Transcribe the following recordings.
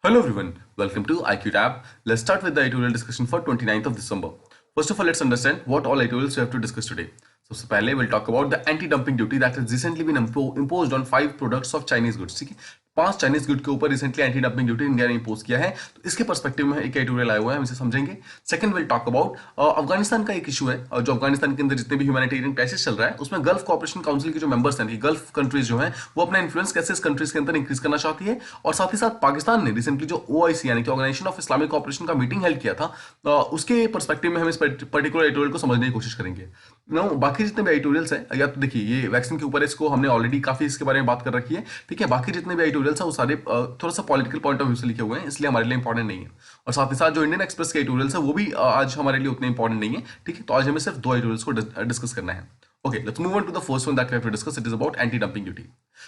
Hello everyone, welcome to IQ Tab. Let's start with the editorial discussion for 29th of December. First of all, let's understand what all editorials we have to discuss today. सबसे पहले we'll talk about the anti-dumping duty that has recently been imposed on 5 products of Chinese goods. ठीक है, 5 Chinese good के ऊपर recently anti dumping duty India ने impose किया है, तो इसके पर्सपेक्टिव में एक एडिटोरियल आया हुआ है, हम इसे समझेंगे. Second will talk about Afghanistan का एक इशू है, जो अफगानिस्तान के अंदर जितने भी ह्यूमैनिटेरियन क्राइसिस चल रहा है उसमें गल्फ कोऑपरेशन काउंसिल के जो मेंबर्स हैं, गल्फ कंट्रीज जो हैं, वो अपना इन्फ्लुएंस कैसे इस कंट्रीज के अंदर इंक्रीज करना चाहती है. और साथ ही साथ पाकिस्तान ने रिसेंटली जो OIC यानी कि ऑर्गेनाइजेशन ऑफ इस्लामिक कोऑपरेशन का मीटिंग हेल्ड किया था, उसके पर्सपेक्टिव में हम इस पर्टिकुलर एडिटोरियल को समझने की कोशिश करेंगे. बाकी जितने भी एडिटोरियल्स हैं, या तो देखिए ये वैक्सीन के ऊपर इसको हमने ऑलरेडी काफी इसके बारे में बात कर रखी है, ठीक है. बाकी जितने भी एडिटोरियल्स हैं वो सारे थोड़ा सा पॉलिटिकल पॉइंट ऑफ व्यू से लिखे हुए हैं, इसलिए हमारे लिए इंपॉर्टेंट नहीं है. और साथ ही साथ जो इंडियन एक्सप्रेस के एडिटोरियल्स है वो भी आज हमारे लिए उतने इंपॉर्टेंट नहीं है, ठीक है. तो आज हमें सिर्फ 2 एडिटोरियल्स को डिस्कस करना है. Okay, let's move on to the first one that we have to discuss. It is about anti dumping duty.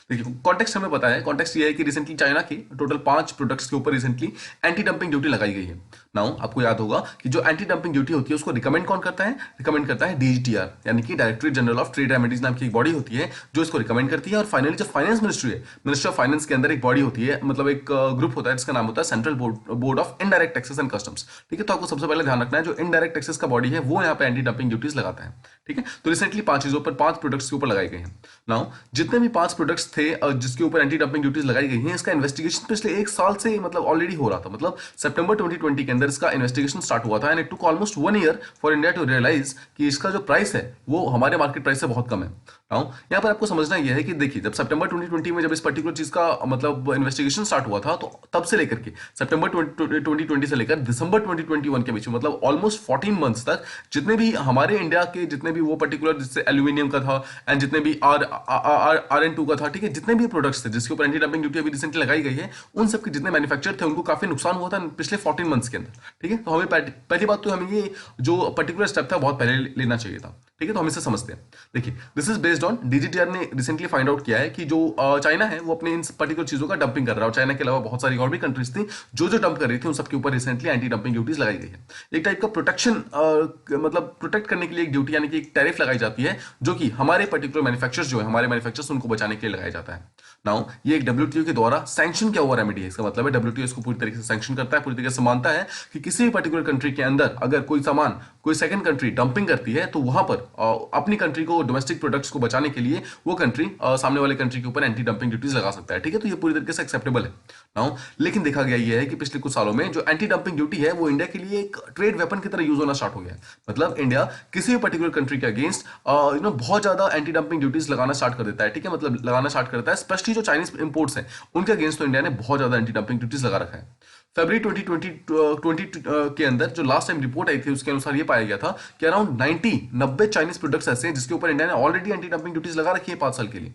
देखिए कॉन्टेक्स्ट हमें पता है, कॉन्टेक्स्ट ये है कि रिसेंटली चाइना के टोटल 5 प्रोडक्ट्स के ऊपर रिसेंटली एंटी डंपिंग ड्यूटी लगाई गई है. नाउ आपको याद होगा कि जो एंटी डंपिंग ड्यूटी होती है उसको रिकमेंड कौन करता है? रिकमेंड करता है DGTR यानी कि directorate general of trade remedies नाम की एक बॉडी होती है जो इसको रिकमेंड करती है. और फाइनली जो फाइनेंस मिनिस्ट्री है, मिनिस्ट्री ऑफ फाइनेंस के अंदर एक बॉडी होती है, मतलब एक ग्रुप होता है जिसका नाम होता है central board of indirect taxes and customs. ठीक है, तो आपको सबसे पहले ध्यान रखना है जो इनडायरेक्ट टैक्सेस का बॉडी है वो यहाँ पे एंटी डंपिंग ड्यूटीज लगाता है. ठीक है, तो रिसेंटली 5 चीजों पर 5 प्रोडक्ट्स के ऊपर लगाई गई हैं. नाउ जितने भी 5 प्रोडक्ट्स थे जिसके ऊपर एंटी डंपिंग ड्यूटीज लगाई गई हैं, इसका इन्वेस्टिगेशन पिछले 1 साल से मतलब ऑलरेडी हो रहा था. मतलब सितंबर 2020 के अंदर इसका इन्वेस्टिगेशन स्टार्ट हुआ था and it took almost 1 year for India to realise कि इसका जो प्राइस है वो हमारे मार्केट प्राइस से बहुत कम है. यहाँ पर आपको समझना यह है कि देखिए जब सितंबर 2020 में जब इस पर्टिकुलर चीज का मतलब इन्वेस्टिगेशन स्टार्ट हुआ था, तो तब से लेकर के सितंबर 2020 से लेकर दिसंबर 2021 के बीच में मतलब ऑलमोस्ट 14 मंथ्स तक जितने भी हमारे इंडिया के जितने भी वो पर्टिकुलर जिससे एल्यूमिनियम का था एंड जितने भी RN2 का था, ठीक है, जितने भी प्रोडक्ट्स थे जिसके ऊपर एंटी डंपिंग ड्यूटी अभी रिसेंटली लगाई गई है, उन सब के जितने मैन्युफैक्चर थे उनको काफी नुकसान हुआ था पिछले 14 मंथ्स के अंदर. ठीक है, तो हमें पहली बात तो हमें ये जो पर्टिकुलर स्टेप था बहुत पहले लेना चाहिए था. ठीक है, तो हम इसे समझते हैं. देखिए this is based on DGTR ने रिसेंटली फाइंड आउट किया है कि जो चाइना है वो अपने इन पर्टिकुलर चीजों का डंपिंग कर रहा है, और चाइना के अलावा बहुत सारी और भी कंट्रीज थी जो डंप कर रही थी, उन सबके ऊपर रिसेंटली एंटी डंपिंग ड्यूटीज लगाई गई है. एक टाइप का प्रोटेक्शन मतलब प्रोटेक्ट करने के लिए एक ड्यूटी यानी कि एक टैरिफ लगाई जाती है जो कि हमारे पर्टिकुलर मैन्युफैक्चरर्स जो है, हमारे मैन्युफैक्चरर्स उनको बचाने के लिए लगाया जाता है. नाउ ये एक WTO के द्वारा सैंक्शन किया हुआ रेमेडी है. इसका मतलब है WTO इसको पूरी तरीके से सैंक्शन करता है, पूरी तरीके से मानता है कि किसी भी पर्टिकुलर कंट्री के अंदर अगर कोई सामान कोई सेकंड कंट्री डंपिंग करती है तो वहां पर अपनी कंट्री को डोमेस्टिक प्रोडक्ट्स को बचाने के लिए वो कंट्री सामने वाले कंट्री के ऊपर एंटी डंपिंग ड्यूटीज लगा सकता है. ठीक है, तो ये पूरी तरीके से एक्सेप्टेबल है. नाउ लेकिन देखा गया ये है कि पिछले कुछ सालों में जो एंटी डंपिंग ड्यूटी है वो इंडिया के लिए एक ट्रेड वेपन की तरह यूज होना स्टार्ट हो गया है. मतलब इंडिया किसी भी पर्टिकुलर कंट्री के अगेंस्ट बहुत ज्यादा एंटी डंपिंग ड्यूटीज लगाना स्टार्ट कर देता है. ठीक है, मतलब लगाना स्टार्ट करता है, स्पेशली जो चाइनीज इंपोर्ट्स हैं उनके अगेंस्ट तो इंडिया ने बहुत ज्यादा एंटी डंपिंग ड्यूटीज लगा रखा है. फरवरी 2020 के अंदर जो लास्ट टाइम रिपोर्ट आई थी उसके अनुसार ये पाया गया था कि अराउंड 90 चाइनीज प्रोडक्ट्स ऐसे हैं जिसके ऊपर इंडिया ने ऑलरेडी एंटी डंपिंग ड्यूटीज लगा रखी है 5 साल के लिए.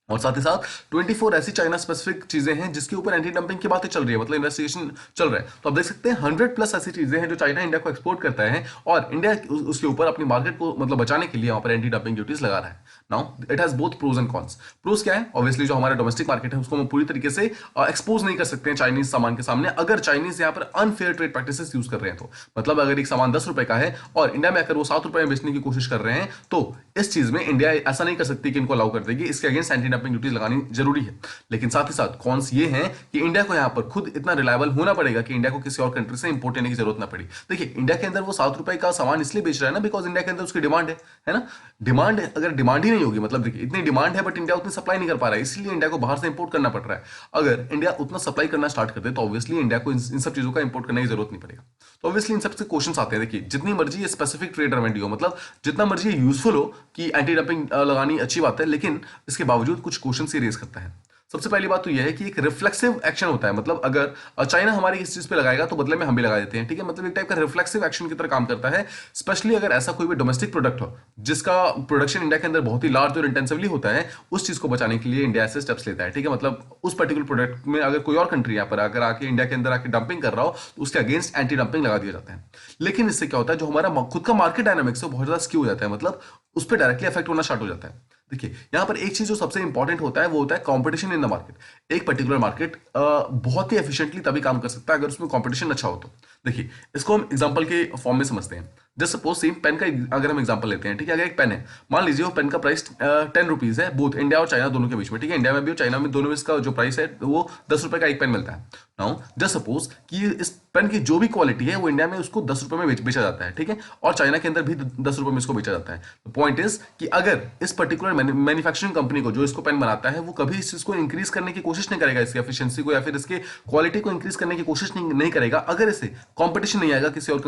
और साथ ही साथ 24 ऐसी चाइना स्पेसिफिक चीजें हैं जिसके ऊपर एंटी डंपिंग की बातें चल रही है, मतलब इन्वेस्टिगेशन चल रहा है. तो आप देख सकते हैं 100+ ऐसी चीजें हैं जो चाइना इंडिया को एक्सपोर्ट करता है और इंडिया उसके ऊपर अपनी मार्केट को मतलब बचाने के लिए वहां पर एंटी डंपिंग ड्यूटीज लगा रहा है. Now it has both pros and cons. Pros क्या है? ऑब्वियसली जो हमारा डोमेस्टिक मार्केट है उसको हम पूरी तरीके से एक्सपोज नहीं कर सकते हैं चाइनीज सामान के सामने अगर चाइनीज यहाँ पर अनफेयर ट्रेड प्रैक्टिसेस यूज कर रहे हैं. तो मतलब अगर एक सामान 10 रुपए का है और इंडिया में अगर वो 7 रुपए में बेचने की कोशिश कर रहे हैं तो इस चीज में इंडिया ऐसा नहीं कर सकती कि इनको अलाउ कर देगी. इसके अगेंस्ट एंटी डंपिंग ड्यूटीज लगानी जरूरी है. लेकिन साथ ही साथ कॉन्स ये हैं कि इंडिया को यहां पर खुद इतना रिलायबल होना पड़ेगा कि इंडिया को किसी और कंट्री से इंपोर्ट करने की जरूरत ना पड़ी. देखिए इंडिया के अंदर वो 7 रुपए का सामान इसलिए बेच रहा है ना बिकॉज इंडिया के अंदर उसकी डिमांड है ना. डिमांड अगर डिमांड ही नहीं होगी, मतलब देखिए इतनी डिमांड है बट इंडिया उतनी सप्लाई नहीं कर पा रहा है, इसलिए इंडिया को बाहर से इंपोर्ट करना पड़ रहा है. अगर इंडिया उतना सप्लाई करना स्टार्ट कर दे तो ऑब्वियसली इंडिया को इन सब चीजों का इंपोर्ट करने की जरूरत नहीं पड़ेगा. तो ऑब्वियसली इन सबसे क्वेश्चन आते हैं. देखिए जितनी मर्जी ये स्पेसिफिक ट्रेड रेमेडी हो, मतलब जितना मर्जी ये यूजफुल हो कि एंटी डंपिंग लगानी अच्छी बात है, लेकिन इसके बावजूद कुछ क्वेश्चन से रेज करता है. सबसे पहली बात तो यह है कि एक रिफ्लेक्सिव एक्शन होता है. मतलब अगर चाइना हमारी इस चीज पे लगाएगा तो बदले में हम भी लगा देते हैं. ठीक है, मतलब एक टाइप का रिफ्लेक्सिव एक्शन की तरह काम करता है. स्पेशली अगर ऐसा कोई भी डोमेस्टिक प्रोडक्ट हो जिसका प्रोडक्शन इंडिया के अंदर बहुत ही लार्ज और इंटेंसिवली होता है, उस चीज को बचाने के लिए इंडिया ऐसे स्टेप्स लेता है. ठीक है, मतलब उस पर्टिकुलर प्रोडक्ट में अगर कोई और कंट्री यहाँ पर अगर आके इंडिया के अंदर आके डंपिंग कर रहा हो तो उसके अगेंस्ट एंटी डंपिंग लगा दिया जाता है. लेकिन इससे क्या होता है, जो हमारा खुद का मार्केट डायनामिक्स है बहुत ज्यादा स्क्यू हो जाता है, मतलब उस पर डायरेक्टली इफेक्ट होना स्टार्ट हो जाता है. देखिए यहां पर एक चीज जो सबसे इंपॉर्टेंट होता है वो होता है कंपटीशन इन द मार्केट. एक पर्टिकुलर मार्केट बहुत ही एफिशिएंटली तभी काम कर सकता है अगर उसमें कंपटीशन अच्छा हो तो. देखिए इसको हम एग्जांपल के फॉर्म में समझते हैं. जस्ट सपोज सेम पेन का अगर हम एग्जांपल लेते हैं, ठीक है, अगर एक पेन है, मान लीजिए वो पेन का प्राइस 10 रुपीज है, बोथ इंडिया और चाइना दोनों के बीच में, ठीक है, इंडिया में भी और चाइना में दोनों में इसका जो प्राइस है वो 10 रुपए का एक पेन मिलता है। नाउ जस्ट सपोज कि इस पेन की जो भी क्वालिटी है वो इंडिया में उसको 10 रुपए में बेचा जाता है, ठीक है, और चाइना के अंदर भी 10 रुपए में इसको बेचा जाता है। तो पॉइंट इज कि अगर इस पर्टिकुलर मैन्युफैक्चरिंग कंपनी को जो इसको पेन बनाता है वो कभी इस चीज को इंक्रीज करने की कोशिश नहीं करेगा, इसकी एफिशिएंसी को या फिर इसके क्वालिटी को इंक्रीज करने की कोशिश नहीं करेगा, अगर इसे कंपटीशन नहीं आएगा किसी और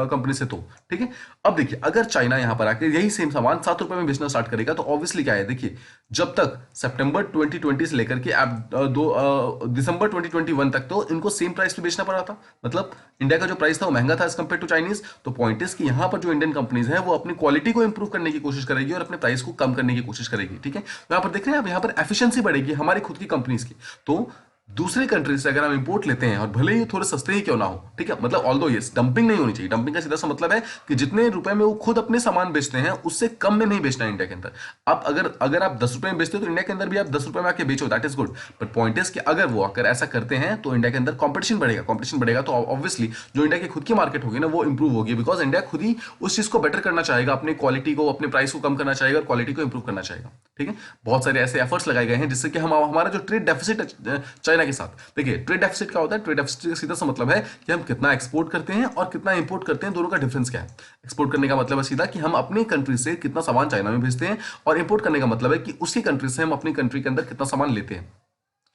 कंपनी से, तो ठीक है। अब देखिए अगर चाइना यहां पर आकर यही सेम सामान 7 रुपए में बेचना स्टार्ट करेगा तो ऑब्वियसली क्या है, देखिए जब तक सितंबर 2020 से लेकर के आप दिसंबर 2021 तक तो इनको सेम प्राइस पे बेचना पड़ा था, मतलब इंडिया का जो प्राइस था वो महंगा था एज कंपेयर टू चाइनीज। तो पॉइंट इज कि यहां पर जो इंडियन कंपनीज है वो अपनी क्वालिटी को इंप्रूव करने की कोशिश करेगी और अपने प्राइस को कम करने की कोशिश करेगी, ठीक है। तो यहां पर देख रहे हैं आप, यहां पर एफिशिएंसी बढ़ेगी हमारी खुद की कंपनीज की। तो दूसरे कंट्री से अगर हम इंपोर्ट लेते हैं और भले ही थोड़े सस्ते ही क्यों ना हो, ठीक है, मतलब ऑल्दो यस डंपिंग नहीं होनी चाहिए। डंपिंग का सीधा सा मतलब है कि जितने रुपए में वो खुद अपने सामान बेचते हैं उससे कम में नहीं बेचना है इंडिया के अंदर। आप अगर आप 10 रुपए में बेचते हो तो इंडिया के अंदर भी आप 10 रुपए में आके बेचो, that is good. But point is कि अगर वो आकर ऐसा करते हैं तो इंडिया के अंदर कॉम्पिटिशन बढ़ेगा तो ऑब्वियसली जो इंडिया की खुद की मार्केट होगी ना वो इंप्रूव होगी, बिकॉज इंडिया खुद ही उस चीज को बेटर करना चाहेगा, अपनी क्वालिटी को, अपने प्राइस को कम करना चाहेगा और क्वालिटी को इंप्रूव करना चाहेगा, ठीक है। बहुत सारे ऐसे एफर्ट्स लगाए गए हैं जिससे कि हम हमारा जो ट्रेड डेफिसिट है चाइना के साथ, देखिए ट्रेड डेफिसिट क्या होता है, ट्रेड डेफिसिट का सीधा सा मतलब है कि हम कितना एक्सपोर्ट करते हैं और कितना इंपोर्ट करते हैं, दोनों का डिफरेंस क्या है। एक्सपोर्ट करने का मतलब है सीधा कि हम अपनी कंट्री से कितना सामान चाइना में भेजते हैं, और इंपोर्ट करने का मतलब है कि उसी कंट्री से हम अपनी कंट्री के अंदर कितना सामान लेते हैं।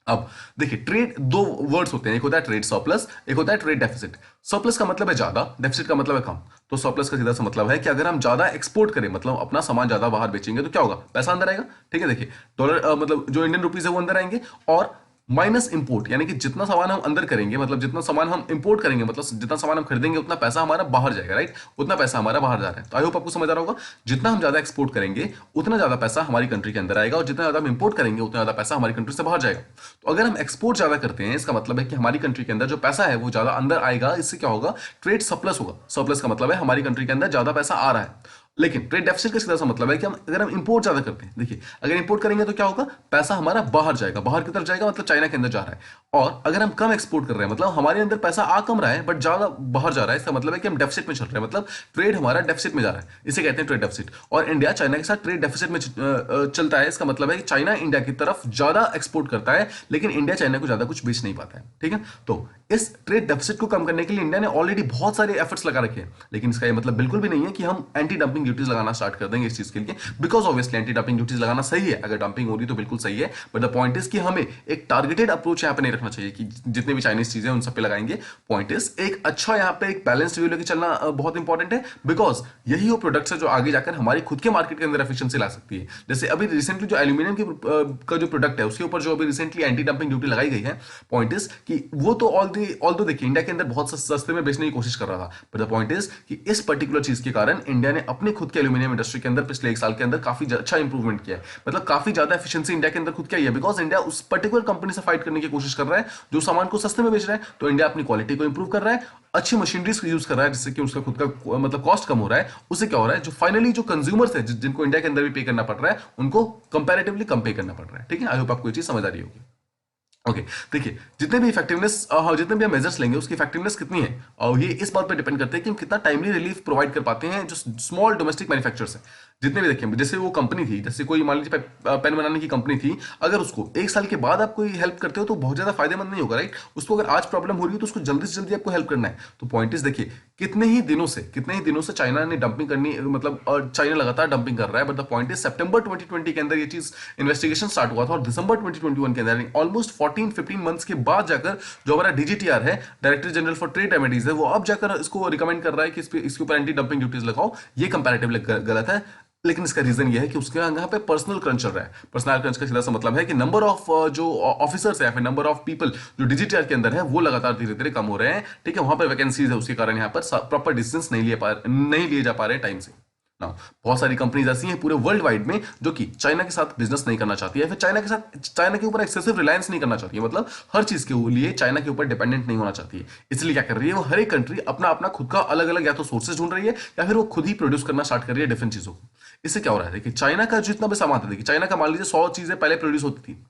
अब देखिए ट्रेड दो वर्ड्स होते हैं, एक होता है ट्रेड सरप्लस, एक होता है ट्रेड डेफिसिट। सरप्लस का मतलब है ज्यादा, डेफिसिट का मतलब है कम। तो सरप्लस का सीधा सा मतलब है कि अगर हम ज्यादा एक्सपोर्ट करें, मतलब अपना सामान ज्यादा बाहर बेचेंगे तो क्या होगा, पैसा अंदर आएगा, ठीक है। देखिए डॉलर मतलब जो इंडियन रुपीज है वो अंदर आएंगे, और माइनस इंपोर्ट यानी कि जितना सामान हम अंदर करेंगे, मतलब जितना सामान हम इंपोर्ट करेंगे, मतलब जितना सामान हम खरीदेंगे उतना पैसा हमारा बाहर जाएगा, राइट, उतना पैसा हमारा बाहर जा रहा है। तो आई होप आपको समझ आ रहा होगा, जितना हम ज्यादा एक्सपोर्ट करेंगे उतना ज्यादा पैसा हमारी कंट्री के अंदर आएगा, और जितना ज्यादा हम इंपोर्ट करेंगे उतना ज्यादा पैसा हमारी कंट्री से बाहर जाएगा। तो अगर हम एक्सपोर्ट ज्यादा करते हैं इसका मतलब है कि हमारी कंट्री के अंदर जो पैसा है वो ज्यादा अंदर आएगा, इससे क्या होगा, ट्रेड सरप्लस होगा। सरप्लस का मतलब है हमारी कंट्री के अंदर ज्यादा पैसा आ रहा है। लेकिन ट्रेड डेफिसिट का सीधा सा मतलब है कि अगर हम इंपोर्ट ज्यादा करते हैं, देखिए अगर इंपोर्ट करेंगे तो क्या होगा, पैसा हमारा बाहर जाएगा, बाहर की तरफ जाएगा, मतलब चाइना के अंदर जा रहा है। और अगर हम कम एक्सपोर्ट कर रहे हैं, मतलब हमारे अंदर पैसा आ कम रहा है बट ज्यादा बाहर जा रहा है, इसका मतलब है कि हम डेफिसिट में चल रहे हैं, मतलब ट्रेड हमारा डेफिसिट में जा रहा है, इसे कहते हैं ट्रेड डेफिसिट। और इंडिया चाइना के साथ ट्रेड डेफिसिट में चलता है, इसका मतलब है कि चाइना इंडिया की तरफ ज्यादा एक्सपोर्ट करता है लेकिन इंडिया चाइना को ज्यादा कुछ बेच नहीं पाता है, ठीक है। तो इस ट्रेड डेफिसिट को कम करने के लिए इंडिया ने ऑलरेडी बहुत सारे एफर्ट्स लगा रखे हैं, लेकिन इसका ये मतलब बिल्कुल भी नहीं है कि हम एंटी डंपिंग ड्यूटीज लगाना स्टार्ट कर देंगे इस चीज के लिए, because obviously anti dumping duties लगाना सही है, अगर डंपिंग हो रही तो बिल्कुल सही है। बट द पॉइंट इज कि हमें एक टारगेटेड अप्रोच यहाँ पे नहीं रखना चाहिए कि जितने भी चाइनीज चीजें उन सब पे लगाएंगे। पॉइंट इज एक अच्छा यहाँ पे एक बैलेंस्ड व्यू लेके चलना बहुत इंपॉर्टेंट है, बिकॉज यही वो प्रोडक्ट्स है जो आगे जाकर हमारी खुद के मार्केट के अंदर एफिशिएंसी ला सकती है। जैसे अभी रिसेंटली जो एल्यूमिनियम की का जो प्रोडक्ट है उसके ऊपर जो अभी रिसेंटली एंटी डंपिंग ड्यूटी लगाई गई है, पॉइंट इज कि वो तो ऑल दो देखिए इंडिया के अंदर बहुत सस्ते में बेचने की कोशिश कर रहा था, बट द पॉइंट इज कि इस पर्टिकुलर चीज के कारण इंडिया ने अपने खुद के एल्यूमिनियम इंडस्ट्री के अंदर पिछले 1 साल के अंदर काफी अच्छा इंप्रूवमेंट किया है, मतलब काफी ज्यादा एफिशिएंसी इंडिया के अंदर खुद क्या है, बिकॉज इंडिया उस पर्टिकुलर कंपनी से फाइट करने की कोशिश कर रहा है जो सामान को सस्ते में बेच रहा है। तो इंडिया अपनी क्वालिटी को इंप्रूव कर रहा है, अच्छी मशीनरीज को यूज कर रहा है जिससे कि उसका खुद का मतलब कॉस्ट कम हो रहा है। उससे क्या हो रहा है, जो फाइनली जो कंज्यूमर्स है जिनको इंडिया के अंदर भी पे करना पड़ रहा है उनको कंपैरेटिवली कम पे करना पड़ रहा है, ठीक है। आई होप आपको ये चीज समझ आ रही होगी। ओके देखिए जितने भी इफेक्टिवनेस जितने भी हम मेजर्स लेंगे उसकी इफेक्टिवनेस कितनी है, और ये इस बात पर डिपेंड करते हैं कि हम कितना टाइमली रिलीफ प्रोवाइड कर पाते हैं जो स्मॉल डोमेस्टिक मैन्युफैक्चरर्स हैं। जितने भी देखिए जैसे वो कंपनी थी, जैसे कोई मान लीजिए पेन बनाने की कंपनी थी, अगर उसको 1 साल के बाद आप कोई हेल्प करते हो तो बहुत ज्यादा फायदेमंद नहीं होगा, राइट। उसको अगर आज प्रॉब्लम हो रही है तो उसको जल्दी से जल्दी आपको हेल्प करना है। तो पॉइंट इज देखिए कितने ही दिनों से चाइना ने डंपिंग करनी, मतलब चाइना लगातार डंपिंग कर रहा है, बट द पॉइंट इज सितंबर 2020 के अंदर ये चीज इन्वेस्टिगेशन स्टार्ट हुआ था और दिसंबर 2021 के अंदर ऑलमोस्ट 14-15 मंथ्स के बाद जाकर जो हमारा डीजीटीआर है, director general for trade remedies है, वो अब जाकर इसको रिकमेंड कर रहा है कि इसके ऊपर एंटी डंपिंग ड्यूटीज लगाओ। ये कंपैरेटिवली गलत है, लेकिन इसका रीजन ये है कि उसके यहाँ पे पर्सनल क्रंच चल रहा है। पर्सनल क्रंच का सीधा सा मतलब है कि नंबर ऑफ जो ऑफिसर्स है, फिर नंबर ऑफ पीपल जो डिजिटल के अंदर है वो लगातार धीरे धीरे कम हो रहे हैं, ठीक है। वहां पर वैकेंसीज है, उसके कारण यहाँ पर प्रॉपर डिसीजंस नहीं लिए जा पा रहे टाइम से। बहुत सारी कंपनीज ऐसी हैं पूरे वर्ल्ड वाइड में जो कि चाइना के साथ बिजनेस नहीं करना चाहती है, फिर चाइना के ऊपर एक्सेसिव रिलायंस नहीं करना चाहती है, मतलब हर चीज के लिए चाइना के ऊपर डिपेंडेंट नहीं होना चाहती है। इसलिए क्या कर रही है, वो हर एक कंट्री अपना अपना खुद का अलग अलग या तो सोर्सेज ढूंढ रही है या फिर वो खुद ही प्रोड्यूस करना स्टार्ट कर रही है डिफरेंट चीजों को। इससे क्या हो रहा है, देखिए चाइना का जितना भी सामान था, देखिए चाइना का मान लीजिए 100 चीजें पहले प्रोड्यूस होती थी,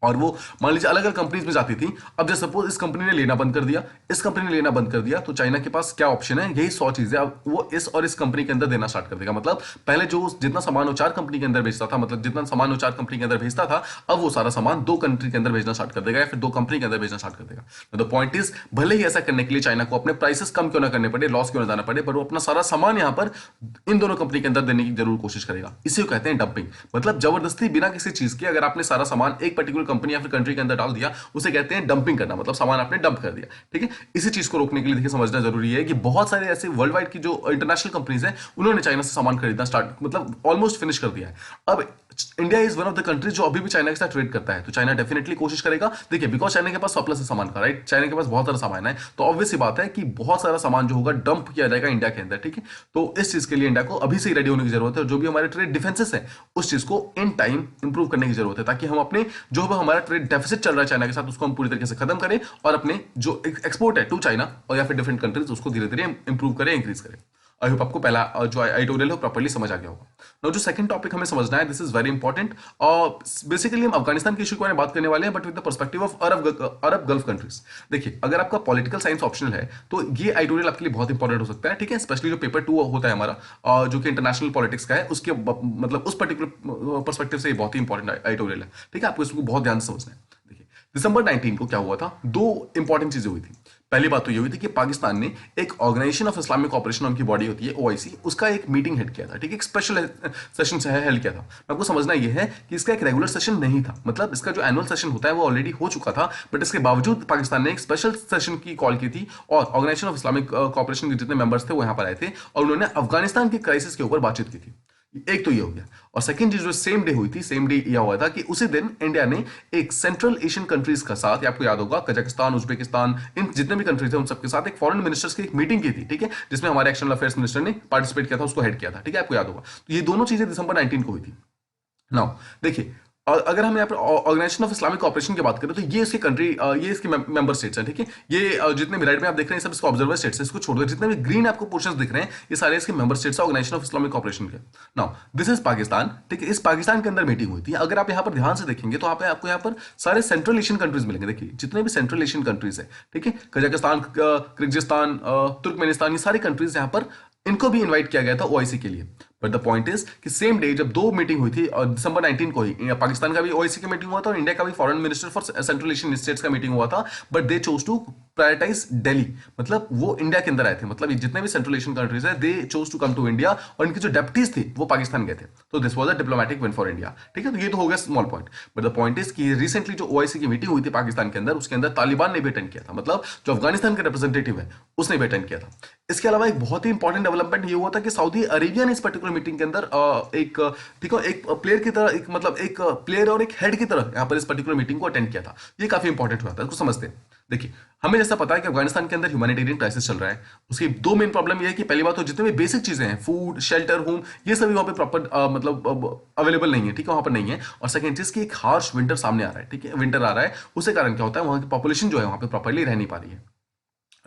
और वो मान लीजिए अलग अलग कंपनीज में जाती थी। अब जैसे सपोज इस कंपनी ने लेना बंद कर दिया, इस कंपनी ने लेना बंद कर दिया, तो चाइना के पास क्या ऑप्शन है, यही 100 चीजें अब वो इस और इस कंपनी के अंदर देना स्टार्ट कर देगा। मतलब पहले जो जितना सामान वो 4 कंपनी के अंदर बेचता था, मतलब जितना सामान वो 4 कंपनी के अंदर भेजता था, अब वो सारा सामान 2 कंट्री के अंदर भेजना स्टार्ट कर देगा या फिर 2 कंपनी के अंदर भेजना स्टार्ट कर देगा। तो पॉइंट इज, भले ही ऐसा करने के लिए चाइना को अपने प्राइसेस कम क्यों ना करने पड़े, लॉस क्यों ना जाना पड़े, पर वो अपना सारा सामान यहाँ पर इन दोनों कंपनी के अंदर देने की जरूर कोशिश करेगा। इसी को कहते हैं डंपिंग। मतलब जबरदस्ती बिना किसी चीज के अगर आपने सारा सामान एक पर्टिकुलर कंपनी या फिर कंट्री के अंदर डाल दिया, उसे कहते हैं डंपिंग करना, मतलब सामान आपने डंप कर दिया। ठीक है, इसी चीज को रोकने के लिए देखिए समझना जरूरी है कि बहुत सारे ऐसे वर्ल्ड वाइड की जो इंटरनेशनल कंपनीज हैं, उन्होंने चाइना से सामान खरीदना स्टार्ट मतलब ऑलमोस्ट फिनिश कर दिया है। अब India is one of the countries जो अभी भी चाइना के साथ ट्रेड करता है, तो चाइना डेफिनेटली कोशिश करेगा। देखिए बिकॉज चाइना के पास सरप्लस है सामान का, राइट, चाइना के पास बहुत सारा सामान है, तो ऑब्वियस सी बात है कि बहुत सारा सामान जो होगा डंप किया जाएगा इंडिया के अंदर। ठीक है, तो इस चीज के लिए इंडिया को अभी से ही रेडी होने की जरूरत है, और जो भी हमारे ट्रेड डिफेंसेस है उस चीज को इन टाइम इंप्रूव करने की जरूरत है, ताकि हम अपने जो भी हमारा ट्रेड डेफिसिट चल रहा है चाइना के साथ, उसको हम पूरी तरीके से खत्म करें और अपने जो एक्सपोर्ट है टू चाइना और या फिर डिफरेंट कंट्रीज, उसको धीरे धीरे इंप्रूव करें, इंक्रीज करें। आई होप आपको पहला जो आइटोरियल है प्रॉपर्ली समझ आ गया होगा। नाउ जो सेकंड टॉपिक हमें समझना है, this is very important. Basically हम अफगानिस्तान के इशू के बारे में बात करने वाले हैं, but with the perspective of Arab gulf countries. देखिए अगर आपका पॉलिटिकल साइंस ऑप्शनल है तो ये आइटोरियल आपके लिए बहुत इंपॉर्टेंट हो सकता है। ठीक है, स्पेशली जो पेपर 2 होता है हमारा, जो कि इंटरनेशनल पॉलिटिक्स का है, उसके मतलब उस पर्टिकुलर पर्सपेक्टिव से ये बहुत ही इंपॉर्टेंट आइटोरियल है। ठीक है, आपको इसको बहुत ध्यान से समझना है। देखिए दिसंबर 19 को क्या हुआ था, 2 इंपॉर्टेंट चीजें हुई थी। पहली बात तो ये हुई थी कि पाकिस्तान ने एक ऑर्गेनाइजेशन ऑफ इस्लामिक कॉपरेशन, उनकी बॉडी होती है ओआईसी, उसका एक मीटिंग हेड किया था। ठीक है, एक स्पेशल सेशन से हेल्ड किया था। आपको समझना ये है कि इसका एक रेगुलर सेशन नहीं था, मतलब इसका जो एनुअल सेशन होता है वो ऑलरेडी हो चुका था, बट इसके बावजूद पाकिस्तान ने एक स्पेशल सेशन की कॉल की थी, और ऑर्गेनाइजेशन ऑफ इस्लामिक कॉपरेशन के जितने मेंबर्स थे वो यहाँ पर आए थे, और उन्होंने अफगानिस्तान की क्राइसिस के ऊपर बातचीत की थी। एक तो ये हो गया, और सेकंड चीज जो सेम डे हुई थी, सेम डे यह हुआ था कि उसी दिन इंडिया ने एक सेंट्रल एशियन कंट्रीज का साथ, आपको याद होगा कजाकिस्तान, उज्बेकिस्तान, इन जितने भी कंट्रीज थे उन सबके साथ एक फॉरेन मिनिस्टर्स की एक मीटिंग की थी। ठीक है, जिसमें हमारे एक्सटर्नल अफेयर्स मिनिस्टर ने पार्टिसिपेट किया था, उसको हेड किया था। ठीक है, आपको याद होगा। तो ये दोनों चीजें दिसंबर 19 को हुई थी। नाउ देखिए, और अगर हम यहाँ पर ऑर्गेनाइजेशन ऑफ इस्लामिक कॉपरेशन की बात करें तो ये इसकी कंट्री, ये इसके मेंबर स्टेट्स हैं। ठीक है, ये जितने भी राइट में आप देख रहे हैं सब इसको ऑब्जर्वर स्टेट्स हैं, इसको छोड़कर जितने भी ग्रीन आपको पोर्शंस दिख रहे हैं ये सारे इसके मेंबर स्टेट्स हैं ऑर्गेनाइजेशन ऑफ इस्लामिक कॉपरेशन के। Now this is Pakistan. ठीक है, इस पाकिस्तान के अंदर मीटिंग हुई थी। अगर आप यहाँ पर ध्यान से देखेंगे तो आपको यहाँ पर सारे सेंट्रल एशियन कंट्रीज मिलेंगे। देखिए जितने भी सेंट्रल एशियन कंट्रीज है, ठीक है, कजाकिस्तान, किर्गिस्तान, तुर्कमेनिस्तान, ये सारी कंट्रीज यहाँ पर इनको भी इनवाइट किया गया था ओआईसी के लिए। बट द पॉइंट इज कि सेम डे जब 2 मीटिंग हुई थी, और दिसंबर 19 को ही पाकिस्तान का भी ओआईसी का मीटिंग हुआ था और इंडिया का भी foreign minister for Central Asian states का मीटिंग हुआ था, but they chose to prioritise Delhi. मतलब वो इंडिया के अंदर आए थे, मतलब जितने भी सेंट्रल एशियन कंट्रीज है they chose to come to India, और इनके जो डेप्यूटीज थे वो पाकिस्तान गए थे। तो this was a diplomatic win for India. ठीक है, तो ये तो हो गया small point. But the point is कि रिसेंटली जो ओआईसी की मीटिंग हुई थी पाकिस्तान के अंदर, उसके अंदर तालिबान ने भी अटेंड किया था, मतलब जो अफगानिस्तान के रिप्रेजेंटेटिव है उसने भी अटेंड किया था। इसके अलावा एक बहुत ही इंपॉर्टेंट डेवलपमेंट ये हुआ था कि सऊदी अरेबिया ने इस पर्टिकुलर मीटिंग के अंदर एक ठीक है एक प्लेयर की तरह, एक मतलब एक प्लेयर और एक हेड की तरह यहाँ पर इस पर्टिकुलर मीटिंग को अटेंड किया था। ये काफी इंपॉर्टेंट हुआ था, इसको समझते हैं। देखिए हमें जैसा पता है कि अफगानिस्तान के अंदर ह्यूमैनिटेरियन क्राइसिस चल रहा है। उसकी 2 मेन प्रॉब्लम ये है कि पहली बात तो जितने भी बेसिक चीजें हैं, फूड, शेल्टर, होम, ये सभी वहां पे प्रॉपर मतलब अवेलेबल नहीं है। ठीक है, वहां पर नहीं है। और सेकंड चीज की एक हार्श विंटर सामने आ रहा है। ठीक है, विंटर आ रहा है, उसके कारण क्या होता है, वहां की पॉपुलेशन जो है वहां पे प्रॉपरली रह नहीं पा रही है।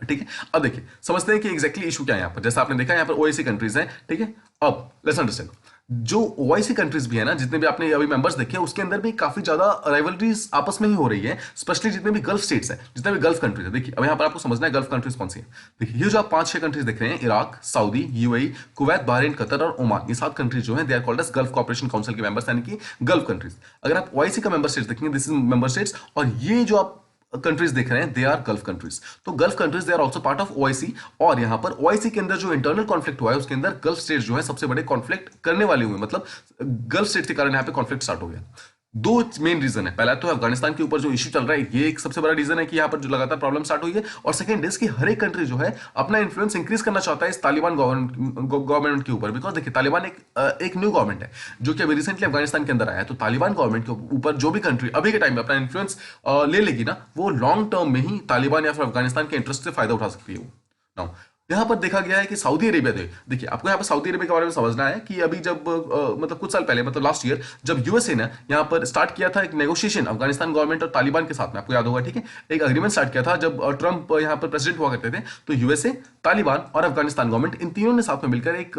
ठीक है, अब देखिए समझते हैं कि एग्जैक्टली इशू क्या है यहाँ पर। जैसा आपने देखा यहाँ पर ओआईसी कंट्रीज हैं। ठीक है, अब लेट्स अंडरस्टैंड जो ओआईसी कंट्रीज भी है ना, जितने भी आपने अभी मेंबर्स देखे उसके अंदर भी काफी ज्यादा राइवलरीज आपस में ही हो रही है, स्पेशली जितने भी गल्फ स्टेट्स हैं, जितने भी गल्फ कंट्रीज है। देखिए अब यहाँ पर आपको समझना है गल्फ कंट्रीज कौन सी है। देखिए ये जो आप 5-6 कंट्रीज देख रहे हैं, Iraq, Saudi, UAE, Kuwait, Bahrain, Qatar और ओमान, ये 7 कंट्रीज जो हैं they are called as Gulf corporation council के मेंबर्स, यानी कि गल्फ कंट्रीज। अगर आप ओआईसी का मेंबर स्टेट्स देखेंगे, दिस इज मेंबर स्टेट्स, और ये जो आप कंट्रीज देख रहे हैं दे आर गल्फ कंट्रीज। तो Gulf countries they are also part of OIC, और यहां पर ओआईसी के अंदर जो इंटरनल कॉन्फ्लिक्ट हुआ है उसके अंदर गल्फ स्टेट्स जो है सबसे बड़े कॉन्फ्लिक्ट करने वाले हुए, मतलब गल्फ स्टेट्स के कारण यहां पे कॉन्फ्लिक्ट स्टार्ट हो गया। 2 मेन रीजन है। पहला तो अफगानिस्तान के ऊपर जो इश्यू चल रहा है, ये एक सबसे बड़ा रीजन है कि यहाँ पर जो लगातार प्रॉब्लम स्टार्ट हुई है, और सेकंड इज कि हर एक कंट्री जो है अपना इन्फ्लुएंस इंक्रीज करना चाहता है इस तालिबान गवर्नमेंट के ऊपर। बिकॉज देखिए तालिबान एक न्यू गवर्नमेंट है जो कि अभी रिसेंटली अफगानिस्तान के अंदर आया है। तो तालिबान गवर्नमेंट के ऊपर जो भी कंट्री अभी के टाइम में अपना इन्फ्लुएंस ले लेगी ना, वो लॉन्ग टर्म में ही तालिबान या फिर अफगानिस्तान के इंटरेस्ट से फायदा उठा सकती है। नाउ यहाँ पर देखा गया है कि सऊदी अरेबिया देखिए आपको यहाँ पर सऊदी अरेबिया के बारे में समझना है कि अभी जब मतलब कुछ साल पहले मतलब लास्ट ईयर जब यूएसए ने यहाँ पर स्टार्ट किया था एक नेगोशिएशन अफगानिस्तान गवर्नमेंट और तालिबान के साथ में, आपको याद होगा ठीक है, एक अग्रीमेंट स्टार्ट किया था जब ट्रंप यहाँ पर प्रेसिडेंट हुआ करते थे, तो यूएसए, तालिबान और अफगानिस्तान गवर्नमेंट इन तीनों ने साथ में मिलकर एक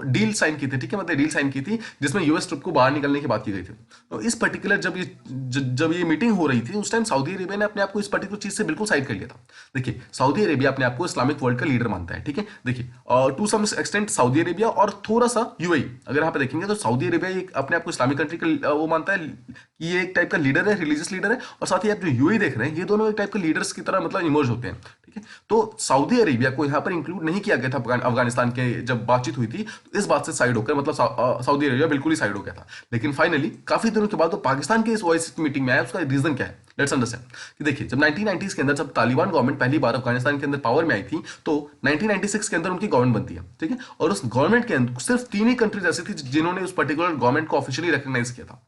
डील साइन की थी, ठीक है, मतलब डील साइन की थी जिसमें यूएस ट्रुप को बाहर निकलने की बात की गई थी। तो इस पर्टिकुलर जब ये मीटिंग हो रही थी उस टाइम सऊदी अरेबिया ने अपने आप को इस पर्टिकुलर चीज से बिल्कुल साइड कर लिया था। देखिए सऊदी अरेबिया अपने आप को इस्लामिक वर्ल्ड का लीडर मानता है, ठीक है, देखिए to some extent Saudi Arabia और थोड़ा सा यूएई, अगर यहाँ पे देखेंगे तो सऊदी अरेबिया एक अपने आप को इस्लामिक कंट्री का वो मानता है कि ये एक टाइप का लीडर है, रिलीजियस लीडर है, और साथ ही आप जो यूएई देख रहे हैं ये दोनों एक टाइप के लीडर्स की तरह मतलब इमर्ज होते हैं, ठीक है। तो सऊदी अरेबिया को यहाँ पर इंक्लूड नहीं किया गया था अफगानिस्तान के जब बातचीत हुई थी, तो इस बात से साइड होकर मतलब सऊदी अरेबिया बिल्कुल ही साइड हो गया था। लेकिन फाइनली काफी दिनों के बाद तो पाकिस्तान के इस ओआईसी की मीटिंग में आया, उसका रीजन क्या है, लेट्स अंडरस्टैंड कि देखिए जब 1990s के अंदर जब तालिबान गवर्नमेंट पहली बार अफगानिस्तान के अंदर पावर में आई थी तो 1996 के अंदर उनकी गवर्नमेंट बनती है, ठीक है, और उस गवर्नमेंट के अंदर सिर्फ 3 ही कंट्रीज ऐसी थी जिन्होंने उस पर्टिकुलर गवर्नमेंट को ऑफिशियली रिकॉग्नाइज किया था।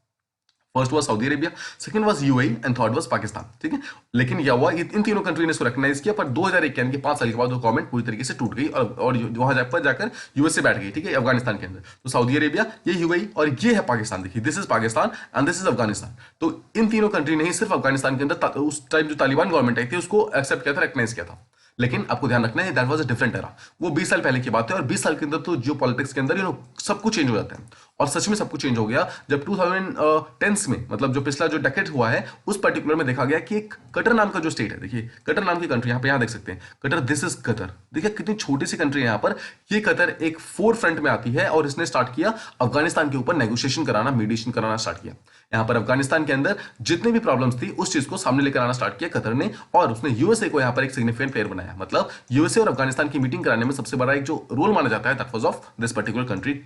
First was Saudi Arabia, second was UAE and third was Pakistan, ठीक है। लेकिन क्या हुआ, इन तीनों कंट्री ने इसको रिकॉग्नाइज किया, पर 2001 यानी कि 5 साल के बाद वो गवर्नमेंट पूरी तरीके से टूट गई और वहां पर जाकर यूएसए बैठ गई, ठीक है, अफगानिस्तान के अंदर। तो सऊदी अरेबिया, ये यूएई और ये है पाकिस्तान, देखिए this is Pakistan and this is Afghanistan. तो इन तीनों कंट्री ने ही सिर्फ अफगानिस्तान के अंदर उस टाइम जो तालिबान गवर्नमेंट आई थी उसको एक्सेप्ट किया था, रिकॉग्नाइज किया था। लेकिन आपको ध्यान रखना है that was a different era, वो 20 साल पहले की बात है, और 20 साल के अंदर तो जियो पॉलिटिक्स के अंदर सब कुछ चेंज हो जाता है, और सच में सब कुछ चेंज हो गया जब 2010 में मतलब जो पिछला जो डेकेड हुआ है उस पर्टिकुलर में देखा गया कि एक कतर नाम का जो स्टेट है, देखिए कतर नाम की कंट्री यहाँ देख सकते हैं, कतर, दिस इज कतर, देखिए कितनी छोटी सी कंट्री है यहाँ पर, ये कतर एक फोर फ्रंट में आती है और इसने स्टार्ट किया अफगानिस्तान के ऊपर नेगोशिएशन कराना, मीडिएशन कराना स्टार्ट किया। यहाँ पर अफगानिस्तान के अंदर जितने भी प्रॉब्लम्स थी उस चीज को सामने लेकर आना स्टार्ट किया कतर ने, और उसने यूएसए को यहाँ पर एक सिग्निफिकेंट प्लेयर बनाया, मतलब यूएसए और अफगानिस्तान की मीटिंग कराने में सबसे बड़ा एक जो रोल माना जाता है that was of this particular country,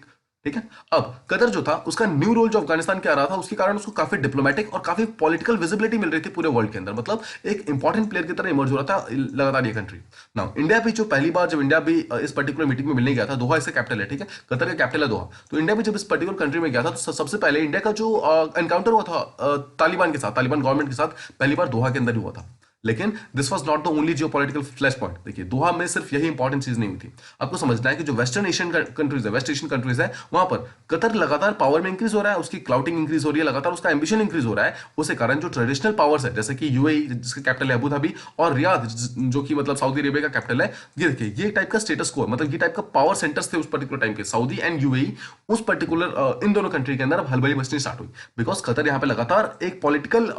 ठीक है। अब कतर जो था उसका न्यू रोल जो अफगानिस्तान के आ रहा था उसके कारण उसको काफी डिप्लोमेटिक और काफी पॉलिटिकल विजिबिलिटी मिल रही थी पूरे वर्ल्ड के अंदर, मतलब एक इंपॉर्टेंट प्लेयर की तरह इमर्ज हो रहा था लगातार ये कंट्री। नाउ इंडिया भी जो पहली बार जब इंडिया भी इस पर्टिकुलर मीटिंग में मिलने गया था, दोहा इसका कैपिटल है, ठीक है, कतर का कैपिटल है दोहा, तो इंडिया भी जब इस पर्टिकुलर कंट्री में गया था तो सबसे पहले इंडिया का जो एनकाउंटर हुआ था तालिबान के साथ, तालिबान गवर्नमेंट के साथ पहली बार दोहा के अंदर ही हुआ था। लेकिन this was not the only geopolitical flash point, देखिए दोहा में सिर्फ यही इंपॉर्टेंट चीज नहीं हुई थी, आपको समझना है कि जो वेस्टर्न एशियन कंट्रीज है, वेस्ट एशियन कंट्रीज है, वहां पर कतर लगातार पावर में इंक्रीज हो रहा है, उसकी क्लाउटिंग इंक्रीज हो रही है, लगातार उसका एम्बिशन इंक्रीज हो रहा है, उसके कारण जो ट्रेडिशनल पावर्स है जैसे कि यूएई जिसका कैपिटल है अबू धाबी और रियाद जो कि मतलब सऊदी अरेबिया का कैपिटल है, ये देखिए ये टाइप का स्टेटस को, मतलब ये टाइप का पावर सेंटर्स थे उस पर्टिकुलर टाइम के, सऊदी एंड यूएई, उस पर्टिकुलर इन दोनों कंट्री के अंदर अब हलबली मचनी स्टार्ट हुई, बिकॉज कतर यहाँ पे लगातार एक पॉलिटिकल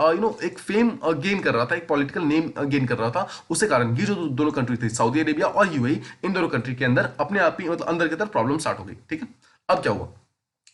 एक फेम गेन कर रहा था, एक पॉलिटिकल नेम गेन कर रहा था, उसके कारण ये जो दोनों कंट्री थी सऊदी अरेबिया और यूएई, इन दोनों कंट्री के अंदर अपने आप ही मतलब अंदर की तरफ प्रॉब्लम स्टार्ट हो गई, ठीक है। अब क्या हुआ,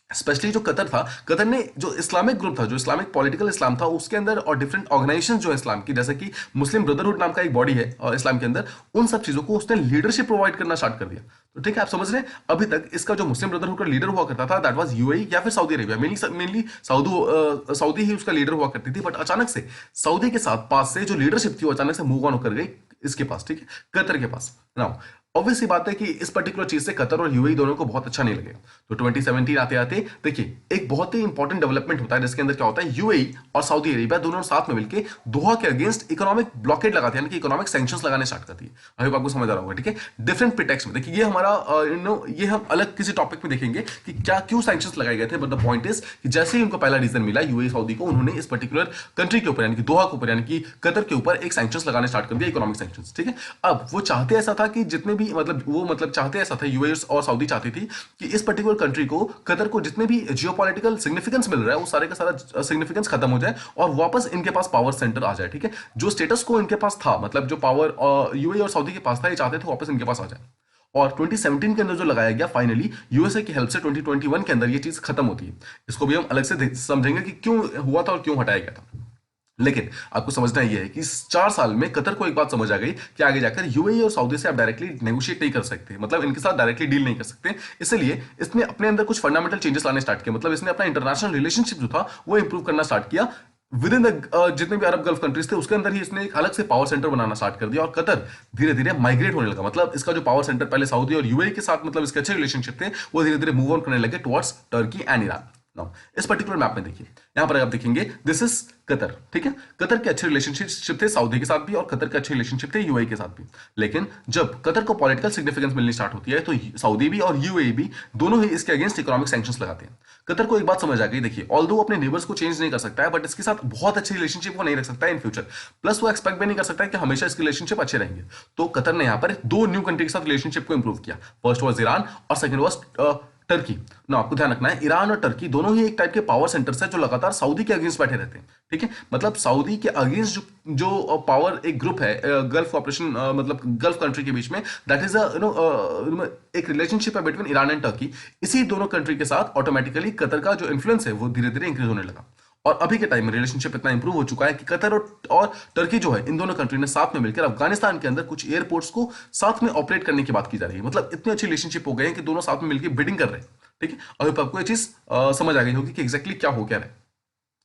स्पेशली जो कतर था, कतर ने जो इस्लामिक ग्रुप था, जो इस्लामिक पॉलिटिकल इस्लाम था उसके अंदर, और डिफरेंट ऑर्गेनाइजेशन जो है इस्लाम की, जैसे कि मुस्लिम ब्रदरहुड नाम का एक बॉडी है इस्लाम के अंदर, उन सब चीजों को उसने लीडरशिप प्रोवाइड करना स्टार्ट कर दिया। तो ठीक है, आप समझ रहे हैं, अभी तक इसका जो मुस्लिम ब्रदरहुड का लीडर हुआ करता था दैट वाज यूएई या फिर सऊदी अरेबिया, मेनली सऊदी ही उसका लीडर हुआ करती थी, बट अचानक से सऊदी के साथ पास से जो लीडरशिप थी वो अचानक से मूव ऑन होकर गई इसके पास, ठीक है, कतर के पास। नाउ ऑब्वियस सी बात है कि इस पर्टिकुलर चीज से कतर और यूएई दोनों को बहुत अच्छा नहीं लगेगा। तो 2017 आते आते देखिए एक बहुत ही इंपॉर्टेंट डेवलपमेंट होता है जिसके अंदर क्या होता है, यूएई और सऊदी अरेबिया दोनों साथ में मिलकर दोहा के अगेंस्ट इकोनॉमिक ब्लॉकेड लगाते हैं, यानी कि इकोनॉमिक सैंक्शंस लगाने स्टार्ट करती है। आई होप आपको समझ आ रहा होगा, ठीक है, डिफरेंट प्रिटेक्स्ट में। देखिए ये हमारा ये हम अलग किसी टॉपिक में देखेंगे कि क्या क्यों सैंक्शंस लगाए गए थे, बट द पॉइंट इज कि जैसे ही उनको पहला रीजन मिला यूएई सऊदी को, उन्होंने इस पर्टिकुलर कंट्री के ऊपर यानी कि दोहा के ऊपर यानी कि कतर के ऊपर एक सैंक्शंस लगाने स्टार्ट कर दिया, इकोनॉमिक सैंक्शंस, ठीक है। अब वो चाहते ऐसा था कि जितने भी मतलब चाहते ऐसा था, यूएई और सऊदी चाहती थी कि इस पर्टिकुलर कंट्री को, कतर को जितने भी जियोपॉलिटिकल सिग्निफिकेंस मिल रहा है वो सारे का सारा सिग्निफिकेंस खत्म हो जाए और वापस इनके पास पावर सेंटर आ जाए, ठीक है। जो स्टेटस को इनके पास था, मतलब जो पावर यूएई और सऊदी के पास था, ये चाहते थे वापस इनके पास आ जाए। और 2017 के अंदर जो लगाया गया, फाइनली यूएसए की हेल्प से 2021 के अंदर ये चीज खत्म होती है। इसको भी हम अलग से समझेंगे कि क्यों हुआ था और क्यों हटाया गया था। लेकिन आपको समझना यह है कि इस 4 साल में कतर को एक बात समझ आ गई कि आगे जाकर यूएई और सऊदी से आप डायरेक्टली नेगोशिएट नहीं कर सकते, मतलब इनके साथ डायरेक्टली डील नहीं कर सकते। इसलिए इसने अपने अंदर कुछ फंडामेंटल चेंजेस लाने स्टार्ट किए, मतलब इसने अपना इंटरनेशनल रिलेशनशिप जो था वो इंप्रूव करना स्टार्ट किया विद इन द जितने भी अरब गल्फ कंट्रीज थे उसके अंदर ही इसने एक अलग से पावर सेंटर बनाना स्टार्ट कर दिया और कतर धीरे धीरे माइग्रेट होने लगा। मतलब इसका जो पावर सेंटर पहले सऊदी और यूएई के साथ मतलब इसके अच्छे रिलेशनशिप थे वो धीरे धीरे मूव ऑन करने लगे towards Turkey and Iran. Now इस पर्टिकुलर मैप में देखिए, यहां पर आप देखेंगे दिस इज कतर, ठीक है। कतर के अच्छे रिलेशनशिप थे सऊदी के साथ भी और कतर के अच्छे रिलेशनशिप थे यूएई के साथ भी। लेकिन जब कतर को पॉलिटिकल सिग्निफिकेंस मिलनी स्टार्ट होती है तो सऊदी भी और यूएई भी दोनों ही इसके अगेंस्ट इकोनॉमिक सैंक्शंस लगाते हैं। कतर को एक बात समझ आ गई, देखिए ऑल्दो अपने नेबर्स को चेंज नहीं कर सकता है, बट इसके साथ बहुत अच्छी रिलेशनशिप वो नहीं रख सकता है इन फ्यूचर। प्लस वो एक्सपेक्ट भी नहीं कर सकता है कि हमेशा इसके रिलेशनशिप अच्छे रहेंगे। तो कतर ने यहां पर दो न्यू कंट्री के साथ रिलेशनशिप को इंप्रूव किया। फर्स्ट वॉज ईरान और सेकंड वॉज टर्की। ना आपको ध्यान रखना है, ईरान और टर्की दोनों ही एक टाइप के पावर सेंटर्स हैं जो लगातार सऊदी के अगेंस्ट बैठे रहते हैं, ठीक है। मतलब सऊदी के अगेंस्ट जो पावर एक ग्रुप है गल्फ ऑपरेशन, मतलब गल्फ कंट्री के बीच में, दैट इज एक रिलेशनशिप है बिटवीन ईरान एंड टर्की। इसी दोनों कंट्री के साथ ऑटोमेटिकली कतर का जो इन्फ्लुएंस है वो धीरे धीरे इंक्रीज होने लगा। और अभी के टाइम में रिलेशनशिप इतना इंप्रूव हो चुका है कि कतर और टर्की जो है, इन दोनों कंट्री ने साथ में मिलकर अफगानिस्तान के अंदर कुछ एयरपोर्ट्स को साथ में ऑपरेट करने की बात की जा रही है। मतलब इतनी अच्छी रिलेशनशिप हो गए हैं कि दोनों साथ में मिलकर बिडिंग कर रहे हैं, ठीक है। अभी आपको ये चीज समझ आ गई होगी कि एग्जैक्टली क्या हो क्या रहा है।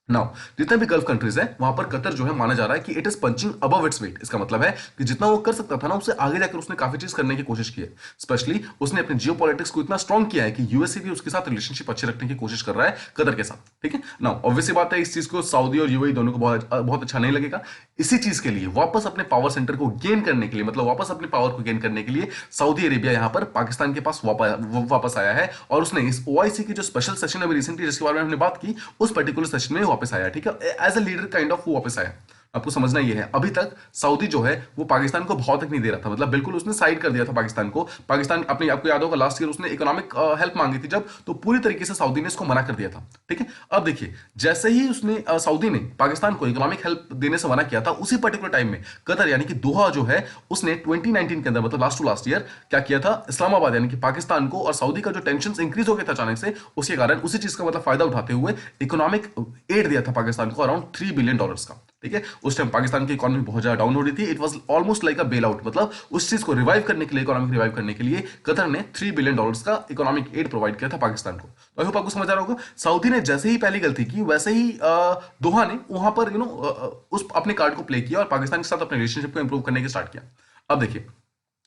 नाउ जितने भी गल्फ कंट्रीज है वहां पर कतर जो है माना जा रहा है कि it is punching above its weight. इसका मतलब है कि जितना वो कर सकता था ना, उससे आगे जाकर उसने काफी चीज करने की कोशिश की है। स्पेशली उसने अपने जियो पॉलिटिक्स को इतना स्ट्रॉन्ग किया है कि यूएसए भी उसके साथ रिलेशनशिप अच्छे रखने की कोशिश कर रहा है कतर के साथ, ठीक है। नाउ ऑब्वियसली बात है, इस चीज को सऊदी और यूएई दोनों को बहुत अच्छा नहीं लगेगा। इसी चीज के लिए वापस अपने पावर सेंटर को गेन करने के लिए, मतलब वापस अपने पावर को गेन करने के लिए सऊदी अरेबिया यहां पर पाकिस्तान के पास वापस आया है। और उसने इस ओआईसी की जो स्पेशल सेशन अभी रिसेंटली जिसके बारे में हमने बात की, उस पर्टिकुलर सेशन में वापस आया, ठीक है। As a leader kind of वो वापस आया। आपको समझना ये है, अभी तक सऊदी जो है वो पाकिस्तान को बहुत तक नहीं दे रहा था, मतलब बिल्कुल उसने साइड कर दिया था पाकिस्तान को। पाकिस्तान अपने, आपको याद होगा लास्ट ईयर उसने इकोनॉमिक हेल्प मांगी थी जब, तो पूरी तरीके से सऊदी ने इसको मना कर दिया था, ठीक है। अब देखिए, जैसे ही उसने सऊदी ने पाकिस्तान को इकोनॉमिक हेल्प देने से मना किया था, उसी पर्टिकुलर टाइम में कतर यानी कि दोहा जो है उसने 2019 के अंदर, मतलब लास्ट टू लास्ट ईयर क्या किया था, इस्लामाबाद यानी कि पाकिस्तान को और सऊदी का जो टेंशन इंक्रीज हो गया था अचानक से, उसके कारण उसी चीज का मतलब फायदा उठाते हुए इकोनॉमिक एड दिया था पाकिस्तान को अराउंड $3 बिलियन का, ठीक है। उस टाइम पाकिस्तान की इकोनॉमी बहुत ज्यादा डाउन हो रही थी। It was almost like a bail out, मतलब उस चीज को रिवाइव करने के लिए, इकोनॉमिक रिवाइव करने के लिए कतर ने $3 बिलियन का इकोनॉमिक एड प्रोवाइड किया था पाकिस्तान को। तो आई होप आपको समझ आ रहा होगा। सऊदी ने जैसे ही पहली गलती की, वैसे ही दोहा ने वहां पर उस अपने कार्ड को प्ले किया और पाकिस्तान के साथ अपने रिलेशनशिप को इंप्रूव करने की स्टार्ट किया। अब देखिए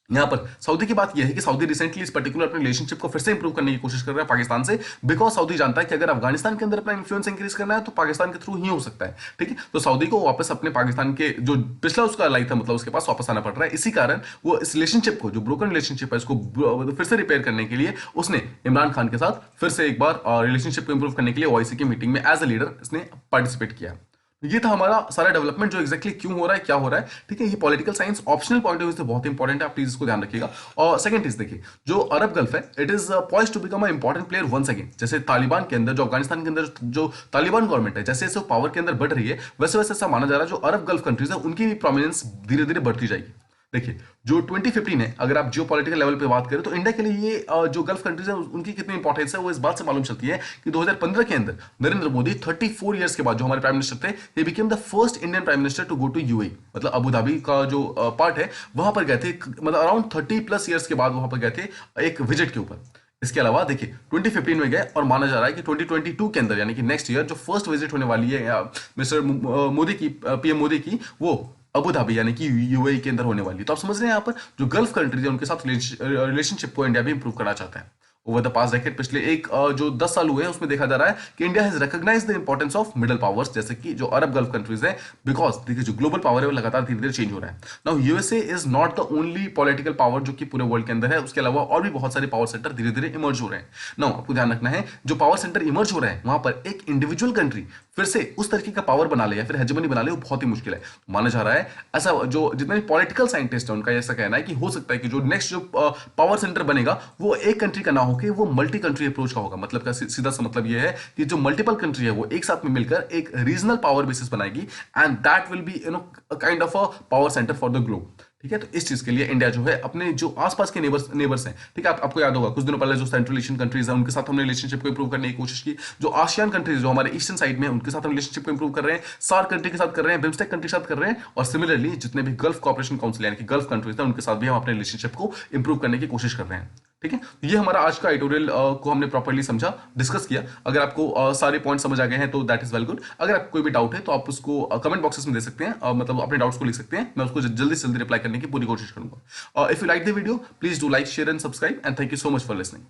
यहां पर सऊदी की बात यह है कि सऊदी रिसेंटली इस पर्टिकुलर अपने रिलेशनशिप को फिर से इंप्रूव करने की कोशिश कर रहा है पाकिस्तान से, बिकॉज सऊदी जानता है कि अगर अफगानिस्तान के अंदर अपना इन्फ्लुएंस इंक्रीज करना है तो पाकिस्तान के थ्रू ही हो सकता है, ठीक है। तो सऊदी को वापस अपने पाकिस्तान के जो पिछला उसका अलाई था, मतलब उसके पास वापस आना पड़ रहा है। इसी कारण वो इस रिलेशनशिप को, जो ब्रोकन रिलेशनशिप है, इसको फिर से रिपेयर करने के लिए उसने इमरान खान के साथ फिर से एक बार रिलेशनशिप को इंप्रूव करने के लिए ओआईसी की मीटिंग में एज अ लीडर इसने पार्टिसिपेट किया। ये था हमारा सारा डेवलपमेंट, जो एक्जैक्टली क्यों हो रहा है, क्या हो रहा है, ठीक है। ये political science optional point of view से बहुत इंपॉर्टेंट है, आप प्लीज इसको ध्यान रखिएगा। और सेकंड चीज देखिए, जो अरब गल्फ है, it is poised to become a important player once again. जैसे तालिबान के अंदर, जो अफगानिस्तान के अंदर जो तालिबान गवर्नमेंट है, जैसे जैसे पावर के अंदर बढ़ रही है, वैसे वैसे ऐसा माना जा रहा है जो अरब गल्फ कंट्रीज है उनकी भी प्रोमिनेंस धीरे धीरे बढ़ती जाएगी। देखिए जो 2015 है, अगर आप जियो पॉलिटिकल लेवल पे बात करें तो इंडिया के लिए ये जो गल्फ कंट्रीज है उनकी कितनी इंपॉर्टेंस है वो इस बात से मालूम चलती है कि 2015 के अंदर नरेंद्र मोदी 34 इयर्स के बाद, जो हमारे प्राइम मिनिस्टर थे, he became the first Indian prime minister to go to UAE, मतलब अबू धाबी का जो पार्ट है वहां पर गए थे, मतलब अराउंड 30+ इयर्स के बाद वहां पर गए थे एक विजिट के ऊपर। इसके अलावा देखिए 2015 में गए और माना जा रहा है कि 2022 के अंदर, यानी कि नेक्स्ट ईयर, जो फर्स्ट विजिट होने वाली है मिस्टर मोदी की, पीएम मोदी की, वो अबू धाबी यानी कि यूएई के अंदर होने वाली है। तो आप समझ रहे हैं यहाँ पर जो गल्फ कंट्रीज है उनके साथ रिलेशनशिप को इंडिया भी इंप्रूव करना चाहता है। ओवर द पास्ट डेकेड, पिछले जो 10 साल हुए हैं, उसमें देखा जा रहा है कि India has recognise the importance of middle powers, जैसे कि जो अरब गल्फ कंट्रीज है, बिकॉज देखिए जो ग्लोबल पावर है वो लगातार धीरे धीरे चेंज हो रहा है। Now USA is not the only political power जो कि पूरे वर्ल्ड के अंदर है, उसके अलावा और भी बहुत सारे पावर सेंटर धीरे धीरे इमर्ज हो रहे हैं। नाउ आपको ध्यान रखना है, जो पावर सेंटर इमर्ज हो रहे हैं वहां पर एक इंडिविजुअल कंट्री फिर से उस तरीके का पावर बना ले या फिर हेजेमनी बना ले, वो बहुत ही मुश्किल है। माना जा रहा है, ऐसा जो जितने भी पॉलिटिकल साइंटिस्ट है उनका ऐसा कहना है कि हो सकता है कि जो नेक्स्ट जो पावर सेंटर बनेगा वो एक कंट्री का ना होकर वो मल्टी कंट्री अप्रोच का होगा। मतलब का सीधा सा मतलब ये है कि जो मल्टीपल कंट्री है वो एक साथ में मिलकर एक रीजनल पावर बेसिस बनाएगी, and that will be kind of a power centre for the globe, ठीक है। तो इस चीज के लिए इंडिया जो है अपने जो आसपास के नेबर्स हैं, ठीक है, आपको याद होगा कुछ दिनों पहले जो सेंट्रल एशियन कंट्रीज हैं उनके साथ हमने रिलेशनशिप को इंप्रूव करने की कोशिश की। जो आसियान कंट्रीज जो हमारे ईस्टर्न साइड में, उनके साथ हम रिलेशनशिप को इंप्रूव कर रहे हैं, सार्क कंट्री के साथ कर रहे हैं, बिम्स्टेक कंट्री के साथ कर रहे हैं, और सिमिलरली जितने भी गल्फ कॉर्पोरेशन काउंसिल यानी कि गल्फ कंट्रीज हैं उनके साथ भी हम अपने रिलेशनशिप को इंप्रूव करने की कोशिश कर रहे हैं, ठीक है। ये हमारा आज का एडिटोरियल को हमने प्रॉपर्ली समझा, डिस्कस किया। अगर आपको सारे पॉइंट समझ आ गए हैं तो दैट इज वेल गुड। अगर आपको कोई भी डाउट है तो आप उसको कमेंट बॉक्सेस में दे सकते हैं, मतलब अपने डाउट्स को लिख सकते हैं, मैं उसको जल्दी से जल्दी रिप्लाई करने की पूरी कोशिश करूंगा। If you like the video, please do like, share and subscribe, and thank you so much for listening.